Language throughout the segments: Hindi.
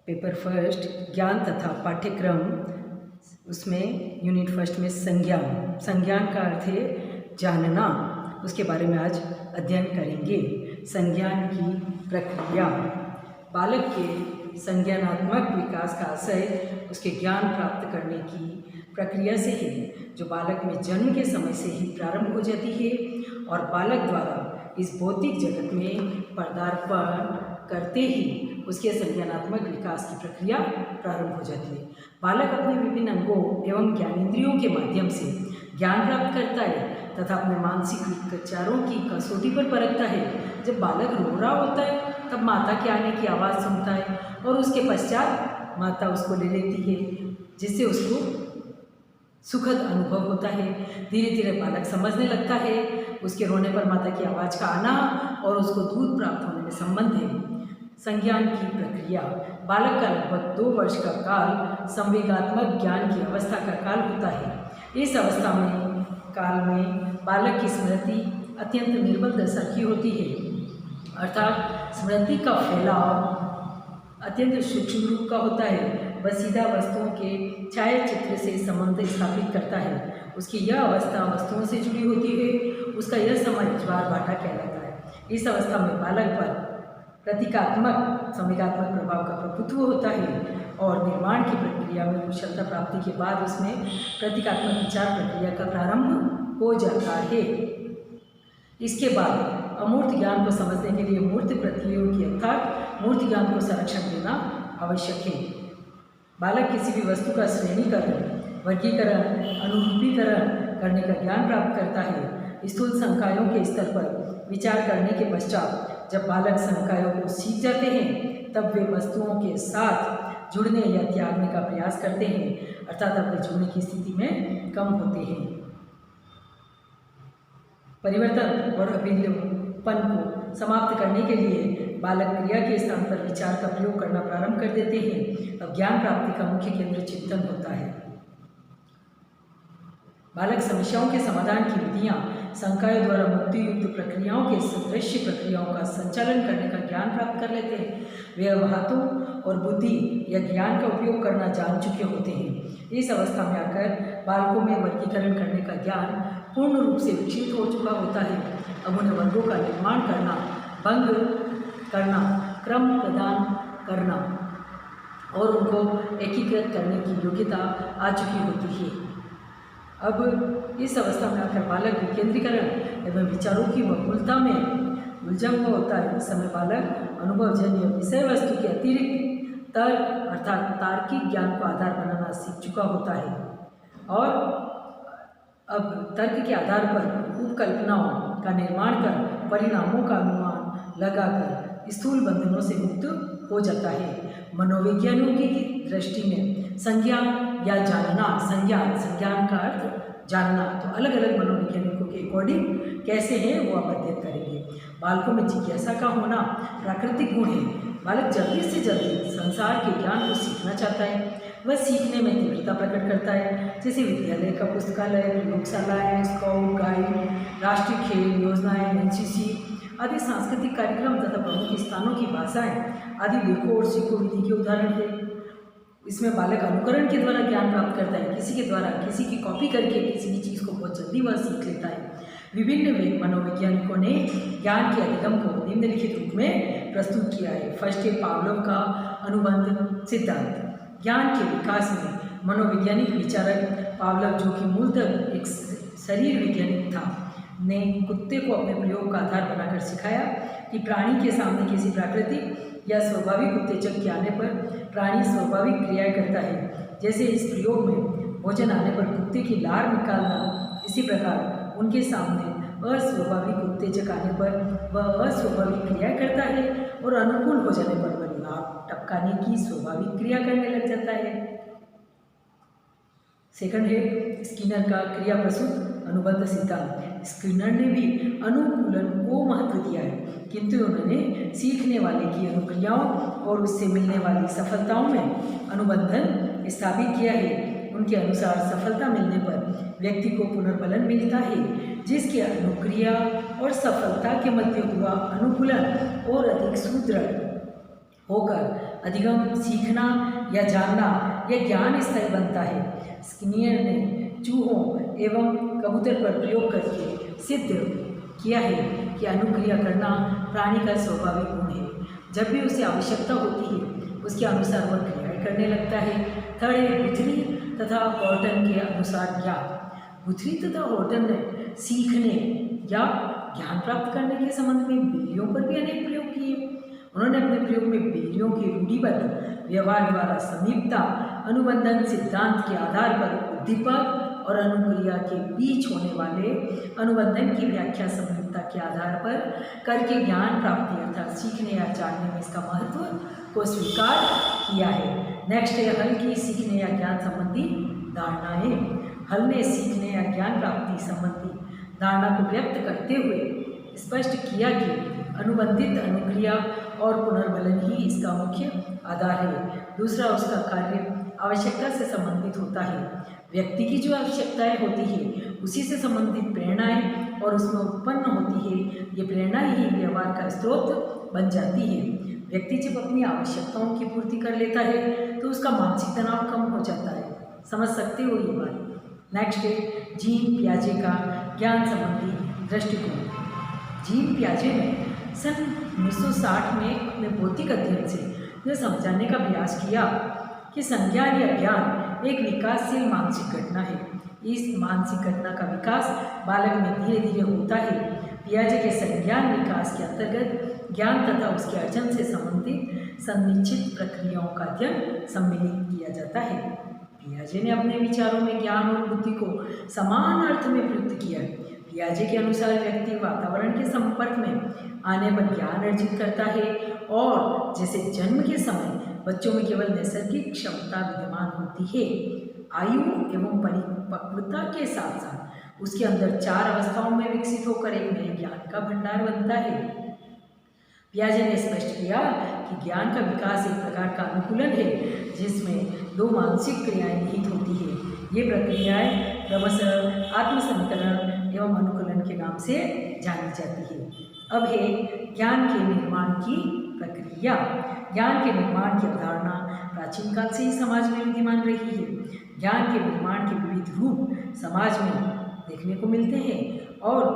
पेपर फर्स्ट ज्ञान तथा पाठ्यक्रम, उसमें यूनिट फर्स्ट में संज्ञान। संज्ञान का अर्थ है जानना, उसके बारे में आज अध्ययन करेंगे। संज्ञान की प्रक्रिया। बालक के संज्ञानात्मक विकास का आशय उसके ज्ञान प्राप्त करने की प्रक्रिया से ही, जो बालक में जन्म के समय से ही प्रारंभ हो जाती है और बालक द्वारा इस भौतिक जगत में पदार्पण करते ही उसके संज्ञानात्मक विकास की प्रक्रिया प्रारंभ हो जाती है। बालक अपने विभिन्न अंगों एवं ज्ञानेंद्रियों के माध्यम से ज्ञान प्राप्त करता है तथा अपने मानसिक विचारों की कसौटी पर परखता है। जब बालक रो रहा होता है तब माता के आने की आवाज़ सुनता है और उसके पश्चात माता उसको ले लेती है, जिससे उसको सुखद अनुभव होता है। धीरे धीरे बालक समझने लगता है, उसके रोने पर माता की आवाज़ का आना और उसको दूध प्राप्त होने में संबंध है। संज्ञान की प्रक्रिया। बालक का लगभग 2 वर्ष का काल संवेगात्मक ज्ञान की अवस्था का काल होता है। इस अवस्था में काल में बालक की स्मृति अत्यंत निर्बल दशा की होती है, अर्थात स्मृति का फैलाव अत्यंत सूक्ष्म रूप का होता है। वह सीधा वस्तुओं के छायाचित्र से संबंध स्थापित करता है। उसकी यह अवस्था वस्तुओं से जुड़ी होती है। उसका यह समय ज्वार भाटा कहलाता है। इस अवस्था में बालक पर प्रतीकात्मक संवेगात्मक प्रभाव का प्रभुत्व होता है और निर्माण की प्रक्रिया में कुशलता प्राप्ति के बाद उसमें प्रतीकात्मक विचार प्रक्रिया का प्रारंभ हो जाता है। इसके बाद अमूर्त ज्ञान को समझने के लिए मूर्त प्रक्रियाओं की अर्थात मूर्त ज्ञान को संरक्षण देना आवश्यक है। बालक किसी भी वस्तु का श्रेणीकरण, वर्गीकरण, अनुरूपीकरण करने का ज्ञान प्राप्त करता है। स्थूल संकायों के स्तर पर विचार करने के पश्चात जब बालक संकायों को सीख जाते हैं तब वे वस्तुओं के साथ जुड़ने या त्यागने का प्रयास करते हैं, अर्थात अपने जुड़ने की स्थिति में कम होते हैं। परिवर्तन और अभिन्नपन को समाप्त करने के लिए बालक क्रिया के स्थान पर विचार का प्रयोग करना प्रारंभ कर देते हैं। अब ज्ञान प्राप्ति का मुख्य केंद्र चिंतन होता है। बालक समस्याओं के समाधान की विधियां, संकायों द्वारा मुक्ति युक्त प्रक्रियाओं के सदृश्य प्रक्रियाओं का संचालन करने का ज्ञान प्राप्त कर लेते हैं। वे अब हाथों और बुद्धि या ज्ञान का उपयोग करना जान चुके होते हैं। इस अवस्था में आकर बालकों में वर्गीकरण करने का ज्ञान पूर्ण रूप से विकसित हो चुका होता है। अब उन्हें वर्गों का निर्माण करना, भंग करना, क्रम प्रदान करना और उनको एकीकृत करने की योग्यता आ चुकी होती है। अब इस अवस्था में आकर बालक विकेंद्रीकरण एवं विचारों की बहुलता में उलझन होता है। इस समय बालक अनुभवजन्य विषय वस्तु के अतिरिक्त तर्क अर्थात तार्किक ज्ञान को आधार बनाना सीख चुका होता है और अब तर्क के आधार पर उपकल्पनाओं का निर्माण कर परिणामों का अनुमान लगाकर स्थूल बंधनों से मुक्त हो जाता है। मनोविज्ञानियों की दृष्टि में संज्ञान या जानना, संज्ञान का अर्थ जानना, तो अलग अलग मनोवैज्ञानिकों के अकॉर्डिंग कैसे है वो आप अध्ययन करेंगे। बालकों में जिज्ञासा का होना प्राकृतिक गुण है। बालक जल्दी से जल्दी संसार के ज्ञान को सीखना चाहता है। वह सीखने में तीव्रता प्रकट करता है, जैसे विद्यालय का पुस्तकालय, प्रयोगशालाएँ, स्काउट गाइड, राष्ट्रीय खेल योजनाएँ, NCC आदि सांस्कृतिक कार्यक्रम तथा प्रमुख स्थानों की भाषाएं आदि देखो और सीखो विधि के उदाहरण है। इसमें बालक अनुकरण के द्वारा ज्ञान प्राप्त करता है। किसी के द्वारा किसी की कॉपी करके किसी भी चीज़ को बहुत जल्दी वह सीख लेता है। विभिन्न मनोवैज्ञानिकों ने ज्ञान के अधिगम को निम्नलिखित रूप में प्रस्तुत किया है। फर्स्ट है पावलोव का अनुबंध सिद्धांत। ज्ञान के विकास में मनोवैज्ञानिक विचारक पावलोव, जो कि मूलतः एक शरीर वैज्ञानिक था, ने कुत्ते को अपने प्रयोग का आधार बनाकर सिखाया कि प्राणी के सामने किसी प्राकृतिक या स्वाभाविक उत्तेजक के आने पर प्राणी स्वाभाविक क्रियाएं करता है। जैसे इस प्रयोग में भोजन आने पर कुत्ते की लार निकालना, इसी प्रकार उनके सामने अस्वाभाविक उत्तेजक आने पर वह अस्वाभाविक क्रिया करता है और अनुकूल हो जाने पर वह लार टपकाने की स्वाभाविक क्रिया करने लग जाता है। सेकंड है स्किनर का क्रिया प्रसूत अनुबंध सिद्धांत। स्किनर ने भी अनुकूलन को महत्व दिया है, किंतु उन्होंने सीखने वाले की अनुक्रियाओं और उससे मिलने वाली सफलताओं में अनुबंधन स्थापित किया है। उनके अनुसार सफलता मिलने पर व्यक्ति को पुनर्बलन मिलता है, जिसकी अनुक्रिया और सफलता के मध्य हुआ अनुकूलन और अधिक सुदृढ़ होकर अधिगम, सीखना या जानना यह ज्ञान स्थायी बनता है। स्किनियर ने चूहों एवं कबूतर पर प्रयोग करके सिद्ध किया है कि अनुक्रिया करना प्राणी का स्वाभाविक गुण है। जब भी उसे आवश्यकता होती है उसके अनुसार वह क्रियाएं करने लगता है। थर्ड है गुथरी तथा हॉर्टन के अनुसार ज्ञान। गुथरी तथा हॉर्टन ने सीखने या ज्ञान प्राप्त करने के संबंध में बिल्लियों पर भी अनेक प्रयोग किए। उन्होंने अपने प्रयोग में बिल्लियों के रूढ़िबद्ध व्यवहार द्वारा समीपता अनुबंधन सिद्धांत के आधार पर उद्दीपक और अनुक्रिया के बीच होने वाले अनुबंधन की व्याख्या समीपता के आधार पर करके ज्ञान प्राप्ति अर्थात सीखने या जानने में इसका महत्व को स्वीकार किया है। नेक्स्ट है हल की सीखने या ज्ञान संबंधी धारणाएं। हल ने सीखने या ज्ञान प्राप्ति संबंधी धारणा को व्यक्त करते हुए स्पष्ट किया कि अनुबंधित अनुक्रिया और पुनर्बलन ही इसका मुख्य आधार है। दूसरा, उसका कार्य आवश्यकता से संबंधित होता है। व्यक्ति की जो आवश्यकताएं होती है उसी से संबंधित प्रेरणाएं और उसमें उत्पन्न होती है ये प्रेरणा ही व्यवहार का स्रोत बन जाती है। व्यक्ति जब अपनी आवश्यकताओं की पूर्ति कर लेता है तो उसका मानसिक तनाव कम हो जाता है। समझ सकते हो ये बात। नेक्स्ट है जीन पियाजे का ज्ञान संबंधी दृष्टिकोण। जीन पियाजे ने सन 1960 में अपने बौद्धिक अध्ययन से यह समझाने का प्रयास किया कि संज्ञान या ज्ञान एक विकासशील मानसिक घटना है। इस मानसिक घटना का विकास बालक में धीरे धीरे होता है। पियाजे के संज्ञान विकास के अंतर्गत ज्ञान तथा उसके अर्जन से संबंधित सन्निश्चित प्रक्रियाओं का अध्ययन सम्मिलित किया जाता है। पियाजे ने अपने विचारों में ज्ञान और बुद्धि को समान अर्थ में प्रयुक्त किया। पियाजे के अनुसार व्यक्ति वातावरण के संपर्क में आने पर ज्ञान अर्जित करता है और जैसे जन्म के समय बच्चों में केवल नैसर्गिक क्षमता विद्यमान होती है, आयु एवं परिपक्वता के साथ साथ उसके अंदर 4 अवस्थाओं में विकसित होकर एक नए ज्ञान का भंडार बनता है। पियाजे ने स्पष्ट किया कि ज्ञान का विकास एक प्रकार का अनुकूलन है जिसमें 2 मानसिक क्रियाएं निहित होती है। ये प्रक्रियाएं क्रमशः आत्मसंकलन एवं अनुकूलन के नाम से जानी जाती है। अब है ज्ञान के निर्माण की प्रक्रिया। ज्ञान के निर्माण की अवधारणा प्राचीन काल से ही समाज में विद्यमान रही है। ज्ञान के निर्माण के विविध रूप समाज में देखने को मिलते हैं और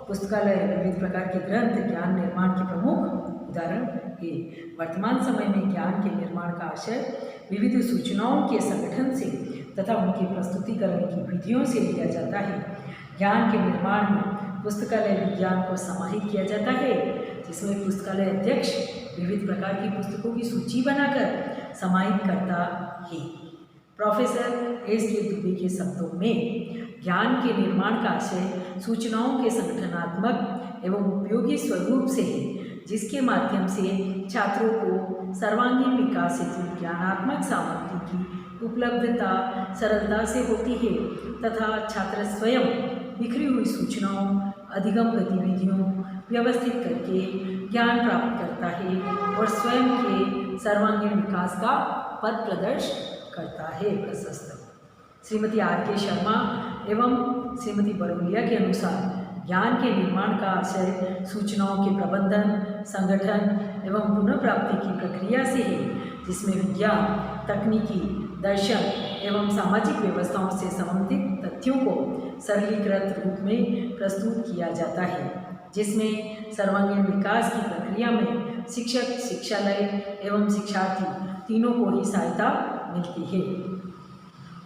पुस्तकालय विविध प्रकार के ग्रंथ ज्ञान निर्माण के प्रमुख उदाहरण है। वर्तमान समय में ज्ञान के निर्माण का आशय विविध सूचनाओं के संगठन से तथा उनके प्रस्तुतिकरण की विधियों से लिया जाता है। ज्ञान के निर्माण में पुस्तकालय विज्ञान को समाहित किया जाता है जिसमें पुस्तकालय अध्यक्ष विविध प्रकार की पुस्तकों की सूची बनाकर समाहित करता है। प्रोफेसर एस के दुबे के शब्दों में ज्ञान के निर्माण का आशय सूचनाओं के संगठनात्मक एवं उपयोगी स्वरूप से है जिसके माध्यम से छात्रों को सर्वांगीण विकास हेतु ज्ञानात्मक सामग्री की उपलब्धता सरलता से होती है तथा छात्र स्वयं बिखरी हुई सूचनाओं अधिगम गतिविधियों व्यवस्थित करके ज्ञान प्राप्त करता है और स्वयं के सर्वांगीण विकास का पथ प्रदर्शन करता है। प्रशस्त श्रीमती आर के शर्मा एवं श्रीमती बरोलिया के अनुसार ज्ञान के निर्माण का आशय सूचनाओं के प्रबंधन संगठन एवं पुनः प्राप्ति की प्रक्रिया से है जिसमें विज्ञान तकनीकी दर्शन एवं सामाजिक व्यवस्थाओं से संबंधित तथ्यों को सरलीकृत रूप में प्रस्तुत किया जाता है जिसमें सर्वांगीण विकास की प्रक्रिया में शिक्षक शिक्षालय एवं शिक्षार्थी तीनों को ही सहायता मिलती है।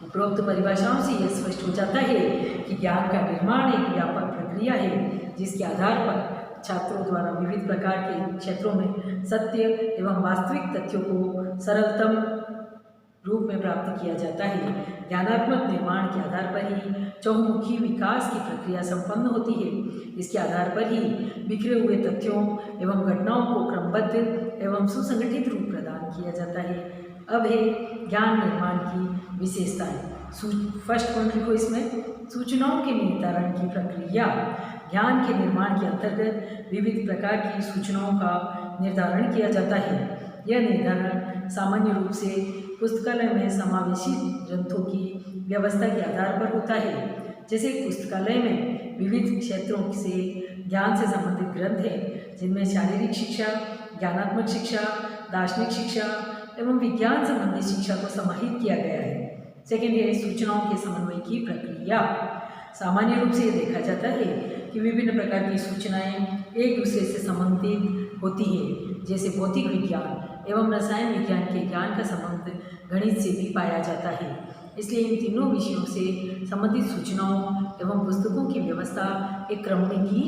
उपरोक्त परिभाषाओं से यह स्पष्ट हो जाता है कि ज्ञान का निर्माण एक व्यापक प्रक्रिया है जिसके आधार पर छात्रों द्वारा विविध प्रकार के क्षेत्रों में सत्य एवं वास्तविक तथ्यों को सरलतम रूप में प्राप्त किया जाता है। ज्ञानात्मक निर्माण के आधार पर ही चहुमुखी विकास की प्रक्रिया संपन्न होती है। इसके आधार पर ही बिखरे हुए तथ्यों एवं घटनाओं को क्रमबद्ध एवं सुसंगठित रूप प्रदान किया जाता है। अब है ज्ञान निर्माण की विशेषताएं। फर्स्ट पॉइंट लिखो इसमें, सूचनाओं के निर्धारण की प्रक्रिया। ज्ञान के निर्माण के अंतर्गत विविध प्रकार की सूचनाओं का निर्धारण किया जाता है। यह निर्धारण सामान्य रूप से पुस्तकालय में समावेशित ग्रंथों की व्यवस्था के आधार पर होता है। जैसे पुस्तकालय में विविध क्षेत्रों से ज्ञान से संबंधित ग्रंथ हैं जिनमें शारीरिक शिक्षा ज्ञानात्मक शिक्षा, दार्शनिक शिक्षा एवं विज्ञान संबंधी शिक्षा को समाहित किया गया है। सेकेंड है सूचनाओं के समन्वय की प्रक्रिया। सामान्य रूप से ये देखा जाता है कि विभिन्न प्रकार की सूचनाएं एक दूसरे से संबंधित होती है, जैसे भौतिक विज्ञान एवं रसायन विज्ञान के ज्ञान का संबंध गणित से भी पाया जाता है। इसलिए इन तीनों विषयों से संबंधित सूचनाओं एवं पुस्तकों की व्यवस्था एक क्रम में की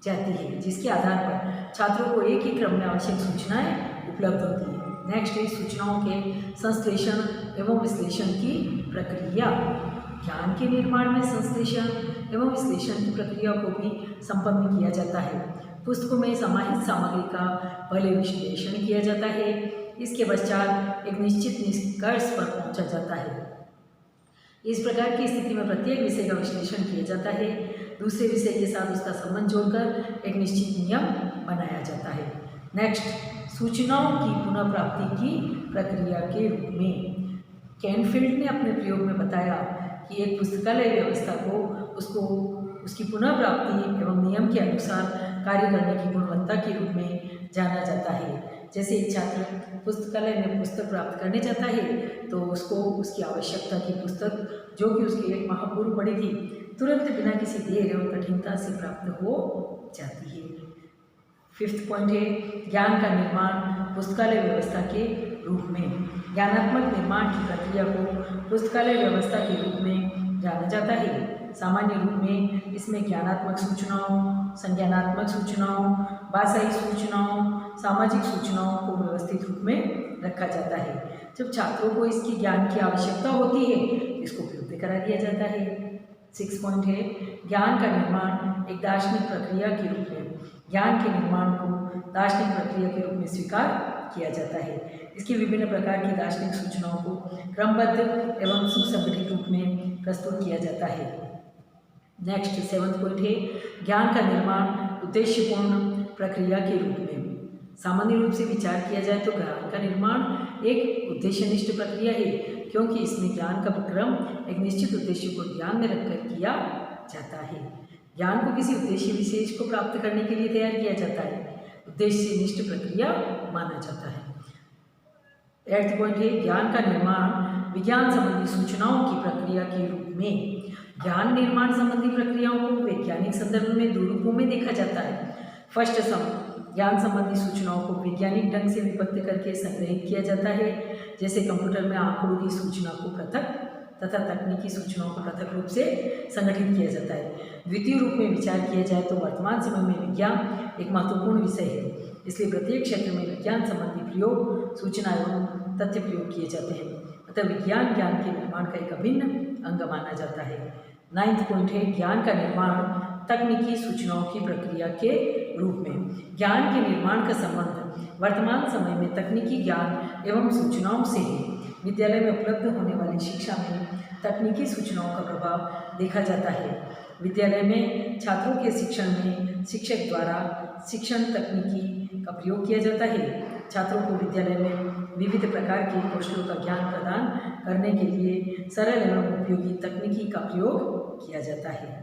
जाती है, जिसके आधार पर छात्रों को एक ही क्रम में आवश्यक सूचनाएं उपलब्ध होती है। नेक्स्ट है सूचनाओं के संश्लेषण एवं विश्लेषण की प्रक्रिया। ज्ञान के निर्माण में संश्लेषण एवं विश्लेषण की प्रक्रिया को भी संपन्न किया जाता है। पुस्तकों में समाहित सामग्री का पहले विश्लेषण किया जाता है, इसके पश्चात एक निश्चित निष्कर्ष पर पहुंचा जाता है। इस प्रकार की स्थिति में प्रत्येक विषय का विश्लेषण किया जाता है, दूसरे विषय के साथ उसका संबंध जोड़कर एक निश्चित नियम बनाया जाता है। नेक्स्ट सूचनाओं की पुनः प्राप्ति की प्रक्रिया के रूप में कैनफील्ड ने अपने प्रयोग में बताया कि एक पुस्तकालय व्यवस्था को उसकी पुनः प्राप्ति एवं नियम के अनुसार कार्य करने की गुणवत्ता के रूप में जाना जाता है। जैसे एक छात्र पुस्तकालय में पुस्तक प्राप्त करने जाता है तो उसको उसकी आवश्यकता की पुस्तक जो कि उसके 1 माह पूर्व पड़ी थी तुरंत बिना किसी देर एवं कठिनता से प्राप्त हो जाती है। फिफ्थ पॉइंट है ज्ञान का निर्माण पुस्तकालय व्यवस्था के रूप में। ज्ञानात्मक निर्माण की प्रक्रिया को पुस्तकालय व्यवस्था के रूप में जाना जाता है। सामान्य रूप में इसमें ज्ञानात्मक सूचनाओं, संज्ञानात्मक सूचनाओं, भाषाई सूचनाओं, सामाजिक सूचनाओं को व्यवस्थित रूप में रखा जाता है। जब छात्रों को इसकी ज्ञान की आवश्यकता होती है इसको उपलब्ध करा दिया जाता है। 6 पॉइंट है ज्ञान का निर्माण एक दार्शनिक प्रक्रिया के रूप में। ज्ञान के निर्माण को दार्शनिक प्रक्रिया के रूप में स्वीकार किया जाता है। इसकी विभिन्न प्रकार की दार्शनिक सूचनाओं को क्रमबद्ध एवं सुसंगठित रूप में प्रस्तुत किया जाता है। नेक्स्ट 7th पॉइंट है ज्ञान का निर्माण उद्देश्यपूर्ण प्रक्रिया के रूप में। सामान्य रूप से विचार किया जाए तो ज्ञान का निर्माण एक उद्देश्यनिष्ठ प्रक्रिया है, क्योंकि इसमें ज्ञान का क्रम एक निश्चित उद्देश्य को ध्यान में रखकर किया जाता है। ज्ञान को किसी उद्देश्य विशेष को प्राप्त करने के लिए तैयार किया जाता है, उद्देश्यनिष्ठ प्रक्रिया माना जाता है। 8th पॉइंट है ज्ञान का निर्माण विज्ञान संबंधी सूचनाओं की प्रक्रिया के रूप में। ज्ञान निर्माण संबंधी प्रक्रियाओं को वैज्ञानिक संदर्भ में 2 रूपों में देखा जाता है। फर्स्ट ज्ञान संबंधी सूचनाओं को वैज्ञानिक ढंग से विभक्त करके संग्रहित किया जाता है, जैसे कंप्यूटर में आंकड़ों की सूचना को पृथक तथा तकनीकी सूचनाओं को पृथक रूप से संगठित किया जाता है। द्वितीय रूप में विचार किया जाए तो वर्तमान समय में विज्ञान एक महत्वपूर्ण विषय है, इसलिए प्रत्येक क्षेत्र में विज्ञान संबंधी प्रयोग, सूचना एवं तथ्य प्रयोग किए जाते हैं। अतः विज्ञान ज्ञान के निर्माण का एक अभिन्न अंग माना जाता है। 9th पॉइंट है ज्ञान का निर्माण तकनीकी सूचनाओं की प्रक्रिया के रूप में। ज्ञान के निर्माण का संबंध वर्तमान समय में तकनीकी ज्ञान एवं सूचनाओं से है। विद्यालय में उपलब्ध होने वाली शिक्षा में तकनीकी सूचनाओं का प्रभाव देखा जाता है। विद्यालय में छात्रों के शिक्षण में शिक्षक द्वारा शिक्षण तकनीकी का प्रयोग किया जाता है। छात्रों को विद्यालय में विविध प्रकार के कौशलों का ज्ञान प्रदान करने के लिए सरल एवं उपयोगी तकनीकी का प्रयोग किया जाता है।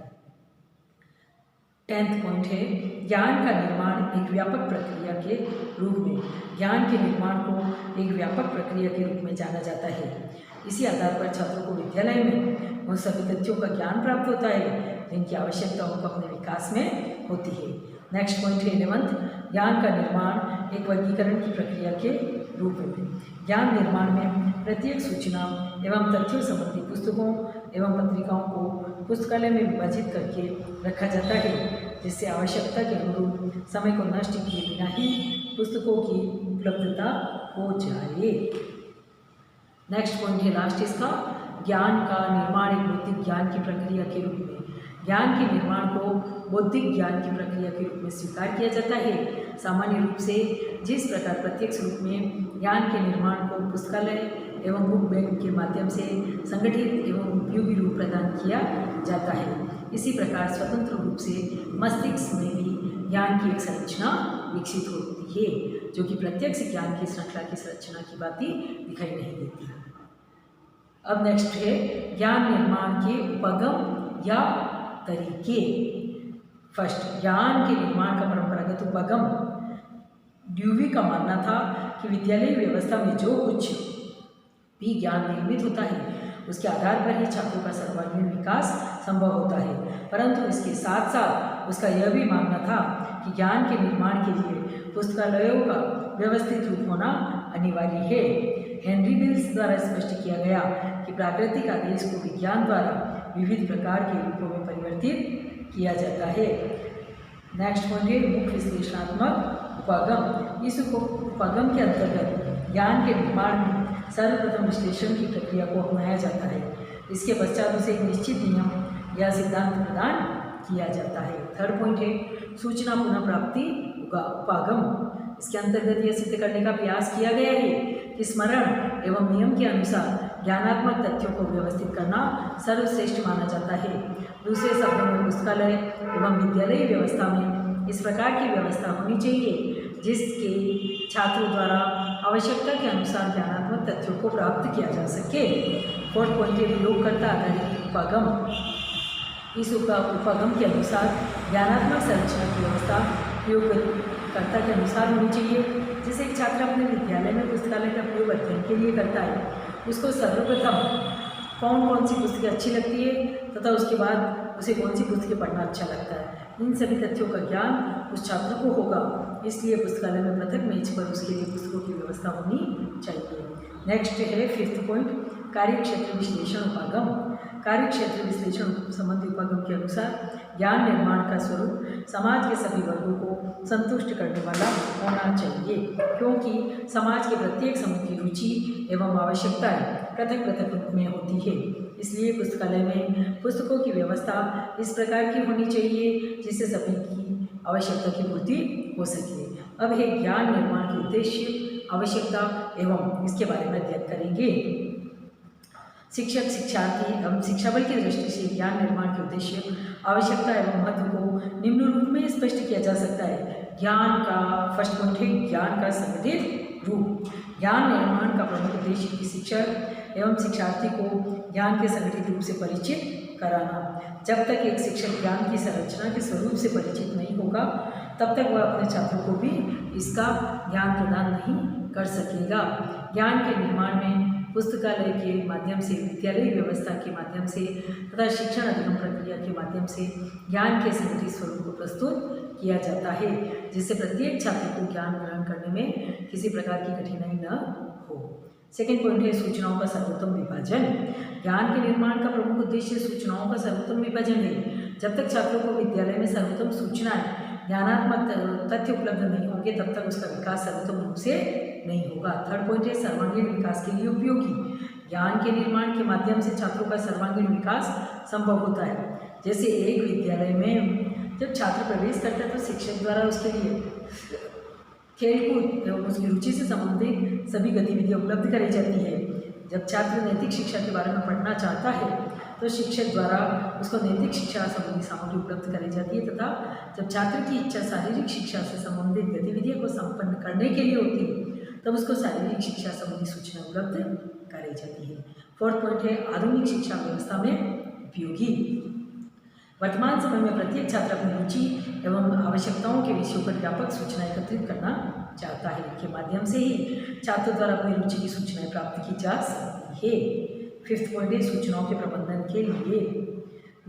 10th पॉइंट है ज्ञान का निर्माण एक व्यापक प्रक्रिया के रूप में। ज्ञान के निर्माण को एक व्यापक प्रक्रिया के रूप में जाना जाता है। इसी आधार पर छात्रों को विद्यालय में उन सभी तथ्यों का ज्ञान प्राप्त होता है जिनकी आवश्यकता उनको अपने विकास में होती है। नेक्स्ट पॉइंट है 11th ज्ञान का निर्माण एक वर्गीकरण की प्रक्रिया के रूप में। ज्ञान निर्माण में प्रत्येक सूचना एवं तथ्यों संबंधी पुस्तकों एवं पत्रिकाओं को पुस्तकालय में विभाजित करके रखा जाता है, जिससे आवश्यकता के अनुरूप समय को नष्ट किए बिना ही पुस्तकों की उपलब्धता हो जाए। नेक्स्ट पॉइंट है लास्ट इसका ज्ञान का निर्माण एक बौद्धिक ज्ञान की प्रक्रिया के रूप में। ज्ञान के निर्माण को बौद्धिक ज्ञान की प्रक्रिया के रूप में स्वीकार किया जाता है। सामान्य रूप से जिस प्रकार प्रत्यक्ष रूप में ज्ञान के निर्माण को पुस्तकालय एवं बुक बैंक के माध्यम से संगठित एवं उपयोगी रूप प्रदान किया जाता है, इसी प्रकार स्वतंत्र रूप से मस्तिष्क में भी ज्ञान की एक संरचना विकसित होती है, जो कि प्रत्यक्ष ज्ञान की श्रृंखला की संरचना की बात दिखाई नहीं देती। अब नेक्स्ट है ज्ञान निर्माण के उपगम या तरीके। फर्स्ट ज्ञान के निर्माण का परंपरागत उपगम ड्यूवी का मानना था कि विद्यालय व्यवस्था में जो कुछ भी ज्ञान निर्मित होता है उसके आधार पर ही छात्रों का सर्वांगीण विकास संभव होता है, परंतु इसके साथ साथ उसका यह भी मानना था कि ज्ञान के निर्माण के लिए पुस्तकालयों का व्यवस्थित रूप होना अनिवार्य है। हेनरी बिल्स द्वारा स्पष्ट किया गया कि प्राकृतिक आदेश को विज्ञान द्वारा विविध प्रकार के रूपों में परिवर्तित किया जाता है। नेक्स्ट पॉइंट है मुख्य विश्लेषणात्मक उपागम। इस उपागम के अंतर्गत ज्ञान के निर्माण में सर्वप्रथम विश्लेषण की प्रक्रिया को अपनाया जाता है। इसके पश्चात उसे एक निश्चित नियम या सिद्धांत प्रदान किया जाता है। थर्ड पॉइंट है सूचना पुनः प्राप्ति उपागम। इसके अंतर्गत यह सिद्ध करने का प्रयास किया गया है कि स्मरण एवं नियम के अनुसार ज्ञानात्मक तथ्यों को व्यवस्थित करना सर्वश्रेष्ठ माना जाता है। दूसरे शब्दों में पुस्तकालय एवं विद्यालय व्यवस्था में इस प्रकार की व्यवस्था होनी चाहिए जिसके छात्रों द्वारा आवश्यकता के अनुसार ज्ञानात्मक तथ्यों को प्राप्त किया जा सके। फोर्थ पॉइंट है प्रयोगकर्ता आधारित उपागम। इस उपागम के अनुसार ज्ञानात्मक संरचना की व्यवस्था प्रयोगकर्ता के अनुसार होनी चाहिए। जैसे एक छात्र अपने विद्यालय में पुस्तकालय का प्रयोग अध्ययन के लिए करता है, उसको सर्वप्रथम कौन सी पुस्तकें अच्छी लगती है तथा उसके बाद उसे कौन सी पुस्तकें पढ़ना अच्छा लगता है, इन सभी तथ्यों का ज्ञान उस छात्र को होगा। इसलिए पुस्तकालय में पृथक मेज पर उसके लिए पुस्तकों की व्यवस्था होनी चाहिए। नेक्स्ट है फिफ्थ पॉइंट कार्यक्षेत्र विश्लेषण उपागम। कार्यक्षेत्र विश्लेषण संबंधी उपागम के अनुसार ज्ञान निर्माण का स्वरूप समाज के सभी वर्गों को संतुष्ट करने वाला होना चाहिए, क्योंकि समाज के प्रत्येक समूह की रुचि एवं आवश्यकताएं पृथक पृथक रूप में होती है। इसलिए पुस्तकालय में पुस्तकों की व्यवस्था इस प्रकार की होनी चाहिए जिससे सभी की आवश्यकता की पूर्ति हो सके। अब है ज्ञान निर्माण के उद्देश्य, आवश्यकता एवं इसके बारे में अध्ययन करेंगे। शिक्षक, शिक्षार्थी एवं शिक्षा बल की दृष्टि से ज्ञान निर्माण के उद्देश्य, आवश्यकता एवं महत्व को निम्न रूप में स्पष्ट किया जा सकता है। ज्ञान का फर्स्ट पॉइंट है ज्ञान का संगठित रूप। ज्ञान निर्माण का प्रमुख उद्देश्य कि शिक्षक एवं शिक्षार्थी को ज्ञान के संगठित रूप से परिचित कराना। जब तक एक शिक्षक ज्ञान की संरचना के स्वरूप से परिचित नहीं होगा तब तक वह अपने छात्रों को भी इसका ज्ञान प्रदान नहीं कर सकेगा। ज्ञान के निर्माण में पुस्तकालय के माध्यम से, विद्यालय व्यवस्था के माध्यम से तथा शिक्षण अधिगम प्रक्रिया के माध्यम से ज्ञान के संगठित स्वरूप को प्रस्तुत किया जाता है, जिससे प्रत्येक छात्र को ज्ञान ग्रहण करने में किसी प्रकार की कठिनाई न हो। सेकेंड पॉइंट है सूचनाओं का सर्वोत्तम विभाजन। ज्ञान के निर्माण का प्रमुख उद्देश्य सूचनाओं का सर्वोत्तम विभाजन है। जब तक छात्रों को विद्यालय में सर्वोत्तम सूचनाएं, ज्ञानात्मक तथ्य उपलब्ध नहीं होंगे तब तक उसका विकास सर्वोत्तम रूप से नहीं होगा। थर्ड पॉइंट है सर्वांगीण विकास के लिए उपयोगी। ज्ञान के निर्माण के माध्यम से छात्रों का सर्वांगीण विकास संभव होता है। जैसे एक विद्यालय में जब छात्र प्रवेश करता है तो शिक्षक द्वारा उसके लिए खेलकूद एवं उसकी रुचि से संबंधित सभी गतिविधियाँ उपलब्ध कराई जाती है। जब छात्र नैतिक शिक्षा के बारे में पढ़ना चाहता है तो शिक्षक द्वारा उसको नैतिक शिक्षा संबंधी सामग्री उपलब्ध कराई जाती है तथा जब छात्र की इच्छा शारीरिक शिक्षा से संबंधित गतिविधियों को संपन्न करने के लिए होती है तब उसको शारीरिक शिक्षा संबंधी सूचना उपलब्ध कराई जाती है। फोर्थ पॉइंट है आधुनिक शिक्षा व्यवस्था में उपयोगी। वर्तमान समय में प्रत्येक छात्र अपनी रुचि एवं आवश्यकताओं के विषयों पर व्यापक सूचना एकत्रित करना चाहता है। के माध्यम से ही छात्रों द्वारा अपनी रुचि की सूचनाएं प्राप्त की जा सकती है। फिफ्थ पॉइंट है सूचनाओं के प्रबंधन के लिए।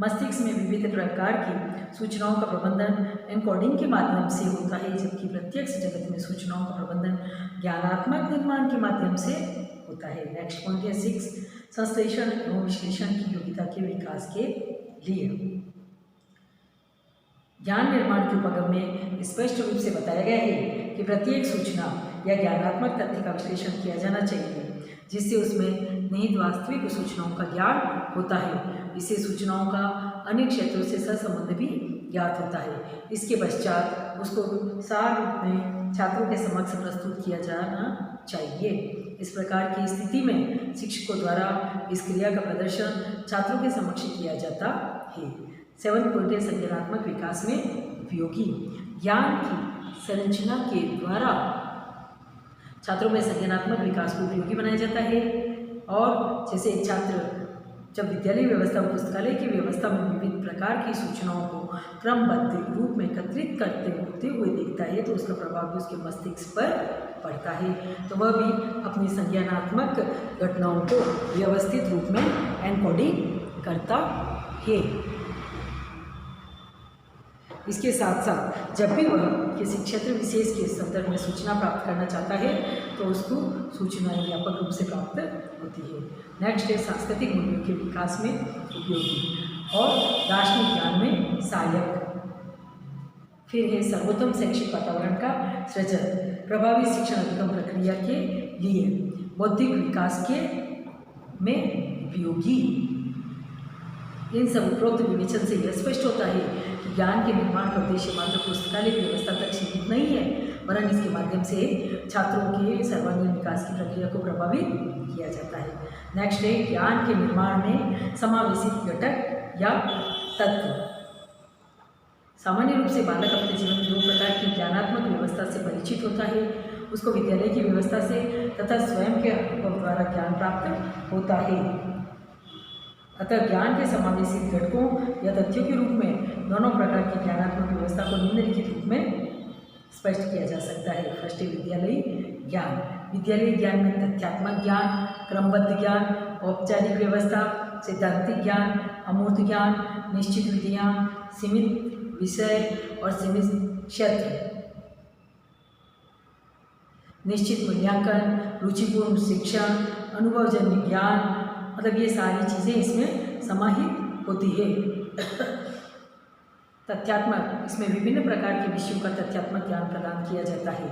मस्तिष्क में विविध प्रकार की सूचनाओं का प्रबंधन एनकोडिंग के माध्यम से होता है, जबकि प्रत्यक्ष जगत में सूचनाओं का प्रबंधन ज्ञानात्मक निर्माण के माध्यम से होता है। नेक्स्ट पॉइंट है 6 संश्लेषण एवं विश्लेषण की योग्यता के विकास के लिए। ज्ञान निर्माण के उपगम में स्पष्ट रूप से बताया गया है कि प्रत्येक सूचना या ज्ञानात्मक तथ्य का विश्लेषण किया जाना चाहिए, जिससे उसमें निहित वास्तविक सूचनाओं का ज्ञान होता है। इससे सूचनाओं का अन्य क्षेत्रों से सहसंबंध भी ज्ञात होता है। इसके पश्चात उसको सार रूप में छात्रों के समक्ष प्रस्तुत किया जाना चाहिए। इस प्रकार की स्थिति में शिक्षकों द्वारा इस क्रिया का प्रदर्शन छात्रों के समक्ष किया जाता है। 7 पॉइंट है संज्ञानात्मक विकास में उपयोगी। ज्ञान की संरचना के द्वारा छात्रों में संज्ञानात्मक विकास को उपयोगी बनाया जाता है। और जैसे एक छात्र जब विद्यालय व्यवस्था व पुस्तकालय की व्यवस्था में विविध विभिन्न प्रकार की सूचनाओं को क्रमबद्ध रूप में एकत्रित करते होते हुए देखता है तो उसका प्रभाव भी उसके मस्तिष्क पर पड़ता है। तो वह भी अपनी संज्ञानात्मक घटनाओं को व्यवस्थित रूप में एनकोडिंग करता है। इसके साथ साथ जब भी वह किसी क्षेत्र विशेष के संदर्भ में सूचना प्राप्त करना चाहता है तो उसको सूचनाएं व्यापक रूप से प्राप्त होती है। नेक्स्ट है सांस्कृतिक मूल्यों के विकास में उपयोगी और दार्शनिक ज्ञान में सहायक। फिर है सर्वोत्तम शैक्षिक वातावरण का सृजन, प्रभावी शिक्षण अधिगम प्रक्रिया के लिए बौद्धिक विकास के में उपयोगी। इन सब उपरोक्त विवेचन से यह स्पष्ट होता है कि ज्ञान के निर्माण का उद्देश्य मात्र पुस्तकालय की व्यवस्था तक सीमित नहीं है, वरन इसके माध्यम से छात्रों के सर्वांगीण विकास की प्रक्रिया को प्रभावित किया जाता है। नेक्स्ट है ज्ञान के निर्माण में समावेशित घटक या तत्व। सामान्य रूप से बालक अपने जीवन में दो प्रकार की ज्ञानात्मक व्यवस्था से परिचित होता है, उसको विद्यालय की व्यवस्था से तथा स्वयं के अनुभव द्वारा ज्ञान प्राप्त होता है। अतः ज्ञान के समावेशित घटकों या तथ्यों के रूप में दोनों प्रकार की ज्ञानात्मक व्यवस्था को निम्नलिखित रूप में स्पष्ट किया जा सकता है। फर्स्ट है विद्यालयी ज्ञान। विद्यालयी ज्ञान में तथ्यात्मक ज्ञान, क्रमबद्ध ज्ञान, औपचारिक व्यवस्था, सिद्धांतिक ज्ञान, अमूर्त ज्ञान, निश्चित विधियाँ, सीमित विषय और सीमित क्षेत्र, निश्चित मूल्यांकन, रुचिपूर्ण शिक्षण, अनुभवजन्य ज्ञान, मतलब ये सारी चीज़ें इसमें समाहित होती है। तथ्यात्मक, इसमें विभिन्न प्रकार के विषयों का तथ्यात्मक ज्ञान प्रदान किया जाता है।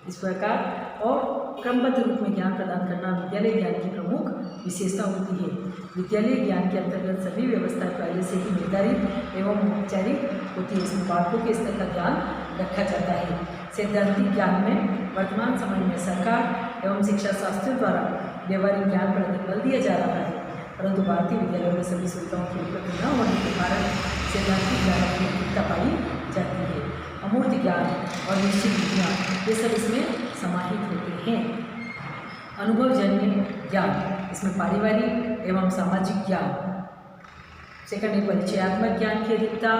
इस प्रकार और क्रमबद्ध रूप में ज्ञान प्रदान करना विद्यालय ज्ञान की प्रमुख विशेषता होती है। विद्यालय ज्ञान के अंतर्गत सभी व्यवस्थाएं पहले से ही निर्धारित एवं औपचारिक होती है। इसमें बालकों के स्तर का ध्यान रखा जाता है। सैद्धांतिक ज्ञान में वर्तमान समय में सरकार एवं शिक्षा शास्त्रियों द्वारा व्यवहारिक ज्ञान पर अधिक बल दिया जा रहा है, परंतु भारतीय विद्यालयों में सभी सुविधाओं की उपलब्ध न होने के कारण सैद्धांतिक ज्ञान की अधिकता पाई जाती है। अमूर्त ज्ञान और निश्चित विधियाँ ये सब इसमें समाहित होते हैं। अनुभवजन्य ज्ञान, इसमें पारिवारिक एवं सामाजिक ज्ञान। सेकंड है परिचयात्मक ज्ञान की अधिकता।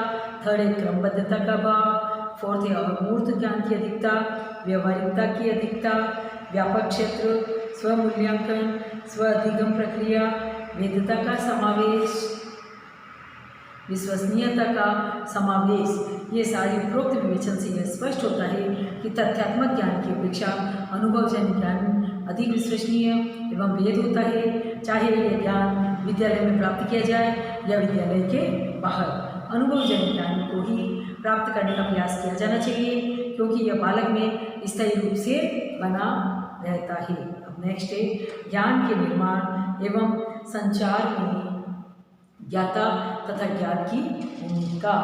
थर्ड है क्रमबद्धता का भाव। फोर्थ है अमूर्त ज्ञान की अधिकता, व्यवहारिकता की अधिकता, व्यापक क्षेत्र, स्वमूल्यांकन, स्व अधिगम प्रक्रिया, वेदता का समावेश, विश्वसनीयता का समावेश। ये सारी उपरोक्त विवेचन से यह स्पष्ट होता है कि तथ्यात्मक ज्ञान की अपेक्षा अनुभवजन्य ज्ञान अधिक विश्वसनीय एवं वेद होता है, चाहे यह ज्ञान विद्यालय में प्राप्त किया जाए या विद्यालय के बाहर। अनुभवजन्य ज्ञान को ही प्राप्त करने का प्रयास किया जाना चाहिए, क्योंकि यह बालक में स्थायी रूप से बना रहता है। अब नेक्स्ट है ज्ञान के निर्माण एवं संचार में ज्ञाता तथा ज्ञात की भूमिका।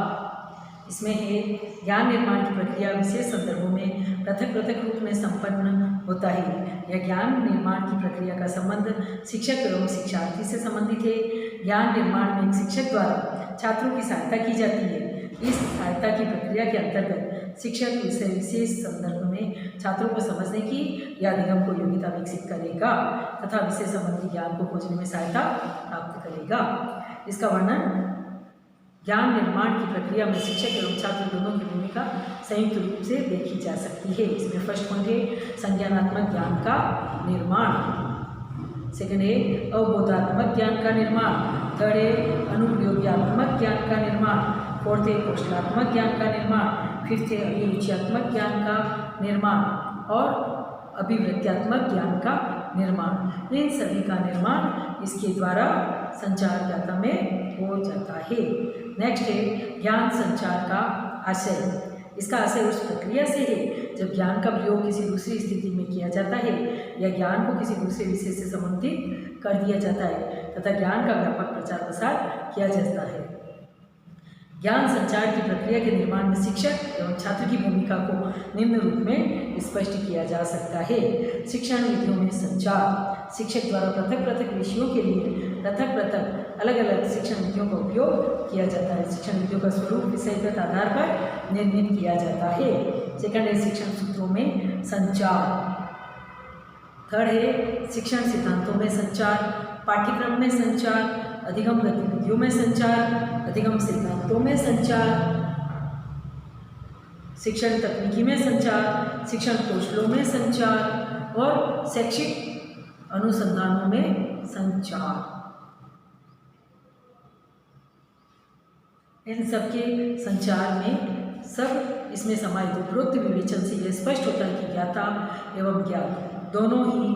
इसमें है ज्ञान निर्माण की प्रक्रिया विशेष संदर्भों में पृथक पृथक रूप में संपन्न होता है। यह ज्ञान निर्माण की प्रक्रिया का संबंध शिक्षक एवं शिक्षार्थी से संबंधित है। ज्ञान निर्माण में एक शिक्षक द्वारा छात्रों की सहायता की जाती है। इस सहायता की प्रक्रिया के अंतर्गत शिक्षक विषय विशेष संदर्भ में छात्रों को समझने की या अधिगम को योग्यता विकसित करेगा तथा विषय संबंधी ज्ञान को खोजने में सहायता प्राप्त करेगा। इसका वर्णन ज्ञान निर्माण की प्रक्रिया में शिक्षक एवं छात्र दोनों की भूमिका संयुक्त रूप से देखी जा सकती है। इसमें फर्स्ट पॉइंट है संज्ञानात्मक ज्ञान का निर्माण। सेकंड है अवबोधात्मक ज्ञान का निर्माण। थर्ड है अनुप्रयोगात्मक ज्ञान का निर्माण। फोर्थ है कौशलात्मक ज्ञान का निर्माण। फिफ्थ है अभिरुचियात्मक ज्ञान का निर्माण और अभिवृत्त्यात्मक ज्ञान का निर्माण। इन सभी का निर्माण इसके द्वारा संचारज्ञाता में हो जाता है। नेक्स्ट है ज्ञान संचार का आशय। इसका आशय उस प्रक्रिया से है जब ज्ञान का प्रयोग किसी दूसरी स्थिति में किया जाता है या ज्ञान को किसी दूसरे विषय से संबंधित कर दिया जाता है तथा ज्ञान का व्यापक प्रचार प्रसार किया जाता है। ज्ञान संचार की प्रक्रिया के निर्माण में शिक्षक एवं छात्र की भूमिका को निम्न रूप में स्पष्ट किया जा सकता है। शिक्षण विधियों में संचार। शिक्षक द्वारा पृथक पृथक विषयों के लिए पृथक पृथक अलग अलग शिक्षण विधियों का उपयोग किया जाता है। शिक्षण विधियों का स्वरूप विषयगत आधार पर निर्मित किया जाता है। सेकंड है शिक्षण सूत्रों में संचार। थर्ड है शिक्षण सिद्धांतों में संचार, पाठ्यक्रम में संचार, अधिगम गतिविधियों में संचार, अधिगम सिद्धांतों में संचार, शिक्षण तकनीकी में संचार, शिक्षण कौशलों में संचार और शैक्षिक अनुसंधानों में संचार। इन सबके संचार में सब इसमें समाहित। उपरोक्त विवेचन से यह स्पष्ट होता है कि ज्ञाता एवं ज्ञात दोनों ही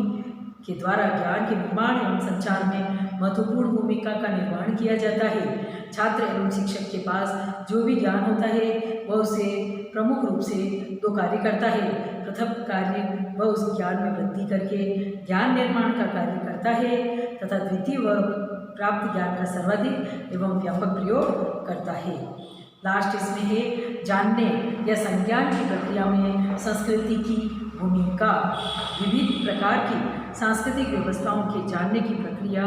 के द्वारा ज्ञान के निर्माण एवं संचार में महत्वपूर्ण भूमिका का निर्वहन किया जाता है। छात्र एवं शिक्षक के पास जो भी ज्ञान होता है वह उसे प्रमुख रूप से दो कार्य करता है। प्रथम कार्य वह उस ज्ञान में वृद्धि करके ज्ञान निर्माण का कार्य करता है तथा द्वितीय वह प्राप्त ज्ञान का सर्वाधिक एवं व्यापक प्रयोग करता है। लास्ट इसमें है जानने या संज्ञान की प्रक्रिया में संस्कृति की भूमिका। विविध प्रकार की सांस्कृतिक व्यवस्थाओं के जानने की प्रक्रिया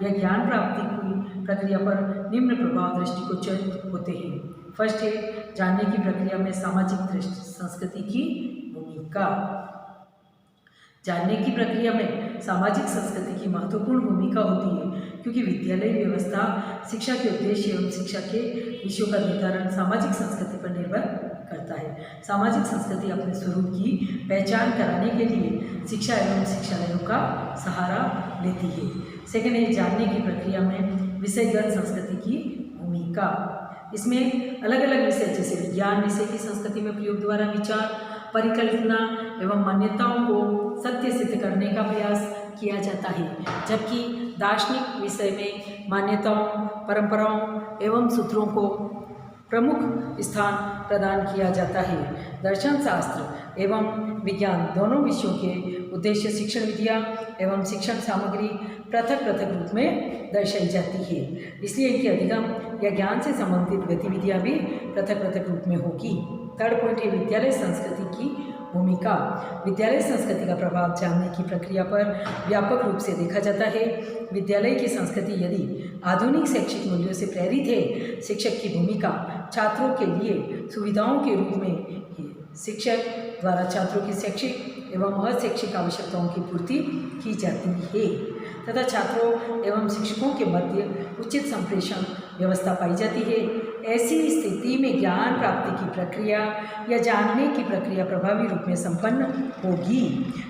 या ज्ञान प्राप्ति की प्रक्रिया पर निम्न प्रभाव दृष्टिगोचर होते हैं। फर्स्ट है जानने की प्रक्रिया में सामाजिक संस्कृति की भूमिका। जानने की प्रक्रिया में सामाजिक संस्कृति की महत्वपूर्ण भूमिका होती है क्योंकि विद्यालय व्यवस्था शिक्षा के उद्देश्य एवं शिक्षा के विषयों का निर्धारण सामाजिक संस्कृति पर निर्भर करता है। सामाजिक संस्कृति अपने स्वरूप की पहचान कराने के लिए शिक्षा एवं शिक्षालयों का सहारा लेती है। सेकेंड है जानने की प्रक्रिया में विषयगत संस्कृति की भूमिका। इसमें अलग अलग विषय जैसे विज्ञान विषय की संस्कृति में प्रयोग द्वारा विचार, परिकल्पना एवं मान्यताओं को सत्य सिद्ध करने का प्रयास किया जाता है, जबकि दार्शनिक विषय में मान्यताओं, परंपराओं एवं सूत्रों को प्रमुख स्थान प्रदान किया जाता है। दर्शन शास्त्र एवं विज्ञान दोनों विषयों के उद्देश्य शिक्षण विद्या एवं शिक्षण सामग्री पृथक पृथक रूप में दर्शाई जाती है, इसलिए इनकी अधिगम या ज्ञान से संबंधित गतिविधियां भी पृथक पृथक रूप में होगी। थर्ड पॉइंट है विद्यालय संस्कृति की भूमिका। विद्यालय संस्कृति का प्रभाव जानने की प्रक्रिया पर व्यापक रूप से देखा जाता है। विद्यालय की संस्कृति यदि आधुनिक शैक्षिक मूल्यों से प्रेरित है, शिक्षक की भूमिका छात्रों के लिए सुविधाओं के रूप में है। शिक्षक द्वारा छात्रों की शैक्षिक एवं अशैक्षिक आवश्यकताओं की पूर्ति की जाती है तथा छात्रों एवं शिक्षकों के मध्य उचित संप्रेषण व्यवस्था पाई जाती है। ऐसी स्थिति में ज्ञान प्राप्ति की प्रक्रिया या जानने की प्रक्रिया प्रभावी रूप में संपन्न होगी,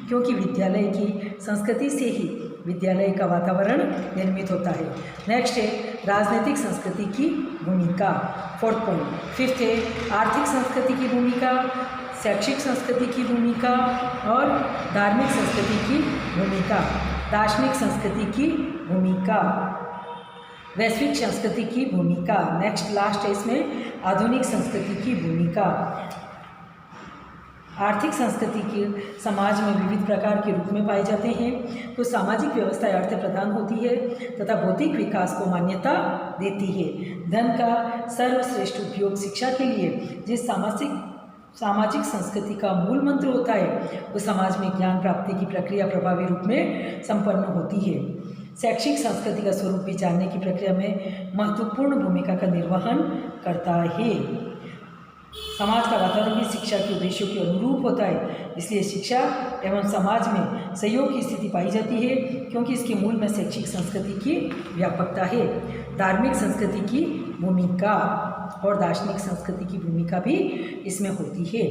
क्योंकि विद्यालय की संस्कृति से ही विद्यालय का वातावरण निर्मित होता है। नेक्स्ट है राजनीतिक संस्कृति की भूमिका। Fourth point. फिफ्थ है आर्थिक संस्कृति की भूमिका, शैक्षिक संस्कृति की भूमिका और धार्मिक संस्कृति की भूमिका। दार्शनिक संस्कृति की भूमिका, वैश्विक संस्कृति की भूमिका। नेक्स्ट लास्ट है इसमें आधुनिक संस्कृति की भूमिका। आर्थिक संस्कृति के समाज में विविध प्रकार के रूप में पाए जाते हैं। तो सामाजिक व्यवस्था अर्थ प्रदान होती है तथा भौतिक विकास को मान्यता देती है। धन का सर्वश्रेष्ठ उपयोग शिक्षा के लिए जिस सामाजिक संस्कृति का मूल मंत्र होता है, वो समाज में ज्ञान प्राप्ति की प्रक्रिया प्रभावी रूप में संपन्न होती है। शैक्षिक संस्कृति का स्वरूप भी जानने की प्रक्रिया में महत्वपूर्ण भूमिका का निर्वहन करता है। समाज का वातावरण भी शिक्षा के उद्देश्यों के अनुरूप होता है, इसलिए शिक्षा एवं समाज में सहयोग की स्थिति पाई जाती है, क्योंकि इसके मूल में शैक्षिक संस्कृति की व्यापकता है। धार्मिक संस्कृति की भूमिका और दार्शनिक संस्कृति की भूमिका भी इसमें होती है।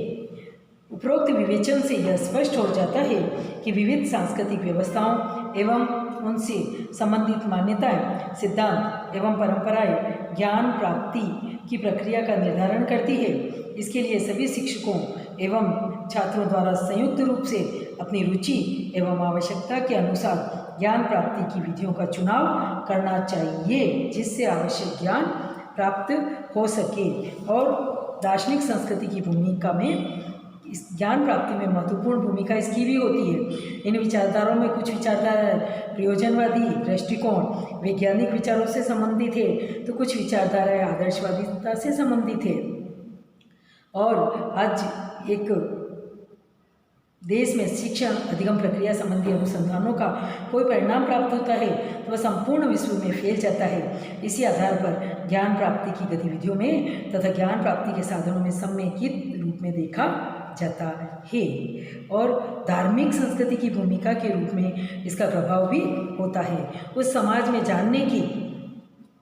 उपरोक्त विवेचन से यह स्पष्ट हो जाता है कि विविध सांस्कृतिक व्यवस्थाओं एवं उनसे संबंधित मान्यताएं, सिद्धांत एवं परंपराएं ज्ञान प्राप्ति की प्रक्रिया का निर्धारण करती है। इसके लिए सभी शिक्षकों एवं छात्रों द्वारा संयुक्त रूप से अपनी रुचि एवं आवश्यकता के अनुसार ज्ञान प्राप्ति की विधियों का चुनाव करना चाहिए, जिससे आवश्यक ज्ञान प्राप्त हो सके। और दार्शनिक संस्कृति की भूमिका में इस ज्ञान प्राप्ति में महत्वपूर्ण भूमिका इसकी भी होती है। इन विचारधाराओं में कुछ विचारधारा प्रयोजनवादी दृष्टिकोण वैज्ञानिक विचारों से संबंधित है, तो कुछ विचारधाराएं आदर्शवादिता से संबंधित है। और आज एक देश में शिक्षण अधिगम प्रक्रिया संबंधी अनुसंधानों का कोई परिणाम प्राप्त होता है तो वह संपूर्ण विश्व में फैल जाता है। इसी आधार पर ज्ञान प्राप्ति की गतिविधियों में तथा ज्ञान प्राप्ति के साधनों में समेकित रूप में देखा जाता है। और धार्मिक संस्कृति की भूमिका के रूप में इसका प्रभाव भी होता है। उस समाज में जानने की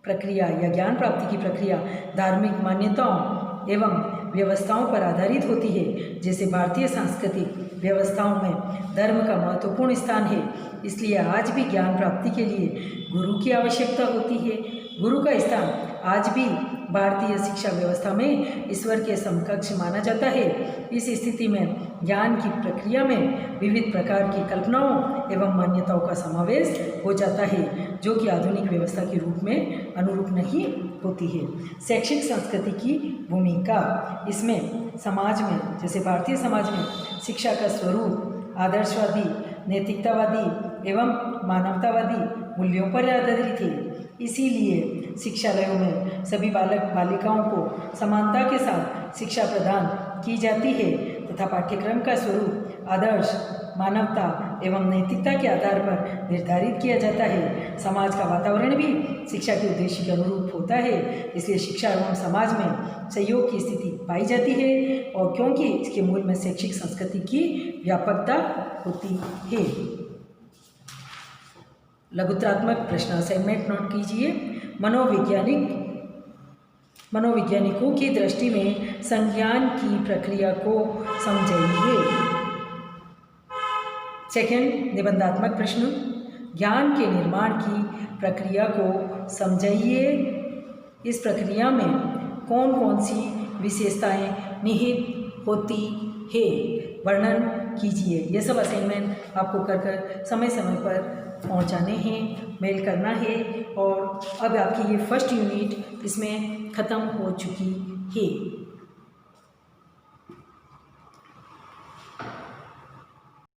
प्रक्रिया या ज्ञान प्राप्ति की प्रक्रिया धार्मिक मान्यताओं एवं व्यवस्थाओं पर आधारित होती है। जैसे भारतीय सांस्कृतिक व्यवस्थाओं में धर्म का महत्वपूर्ण स्थान है, इसलिए आज भी ज्ञान प्राप्ति के लिए गुरु की आवश्यकता होती है। गुरु का स्थान आज भी भारतीय शिक्षा व्यवस्था में ईश्वर के समकक्ष माना जाता है। इस स्थिति में ज्ञान की प्रक्रिया में विविध प्रकार की कल्पनाओं एवं मान्यताओं का समावेश हो जाता है, जो कि आधुनिक व्यवस्था के रूप में अनुरूप नहीं होती है। शैक्षिक संस्कृति की भूमिका, इसमें समाज में, जैसे भारतीय समाज में शिक्षा का स्वरूप आदर्शवादी, नैतिकतावादी एवं मानवतावादी मूल्यों पर आधारित है। इसीलिए शिक्षालयों में सभी बालक बालिकाओं को समानता के साथ शिक्षा प्रदान की जाती है तथा पाठ्यक्रम का स्वरूप आदर्श, मानवता एवं नैतिकता के आधार पर निर्धारित किया जाता है। समाज का वातावरण भी शिक्षा के उद्देश्य के अनुरूप होता है, इसलिए शिक्षा एवं समाज में सहयोग की स्थिति पाई जाती है, और क्योंकि इसके मूल में शैक्षिक संस्कृति की व्यापकता होती है। लघुत्रात्मक प्रश्न असाइनमेंट नोट कीजिए। मनोवैज्ञानिकों की दृष्टि में संज्ञान की प्रक्रिया को समझाइए। सेकंड, निबंधात्मक प्रश्न, ज्ञान के निर्माण की प्रक्रिया को समझाइए। इस प्रक्रिया में कौन कौन सी विशेषताएं निहित होती है, वर्णन कीजिए। ये सब असाइनमेंट आपको कर समय समय पर पहुंचाने हैं, मेल करना है। और अब आपकी ये फर्स्ट यूनिट इसमें ख़त्म हो चुकी है।